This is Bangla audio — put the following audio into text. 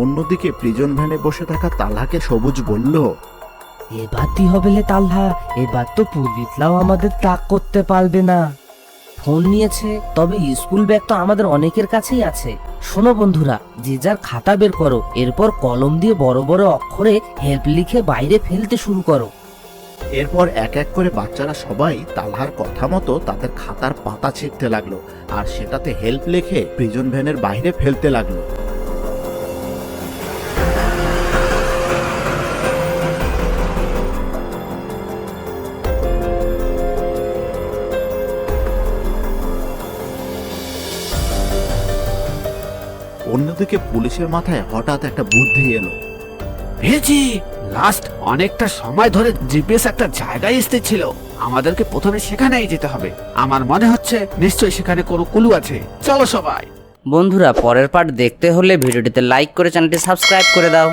অন্যদিকে প্রিজন ভ্যানে বসে থাকা তালহাকে সবুজ বলল, এবার কি হবে লে তালহা, এবার তো পুলিশরাও আমাদের তাক করতে পারবে না। ফোন নিয়েছে, তবে স্কুল ব্যাগ তো আমাদের অনেকের কাছেই আছে। শোনো বন্ধুরা, যে যার খাতা বের করো, এরপর কলম দিয়ে বড় বড় অক্ষরে হেল্প লিখে বাইরে ফেলতে শুরু করো। এরপর এক এক করে বাচ্চারা সবাই তালহার কথা মতো তাদের খাতার পাতা ছিঁড়তে লাগলো আর সেটাতে হেল্প লিখে প্রিজন ভ্যানের বাইরে ফেলতে লাগলো। অন্যদিকে পুলিশের মাথায় হঠাৎ একটা বুদ্ধি এলো। পেয়েছি, লাস্ট অনেকটা সময় ধরে জিপিএস একটা জায়গায় স্থির, আমাদেরকে প্রথমে সেখানেই যেতে হবে। আমার মনে হচ্ছে নিশ্চয়ই সেখানে কোনো ক্লু আছে। চলো সবাই। বন্ধুরা, পরের পার্ট দেখতে হলে ভিডিওটিতে লাইক করে চ্যানেলটি সাবস্ক্রাইব করে দাও।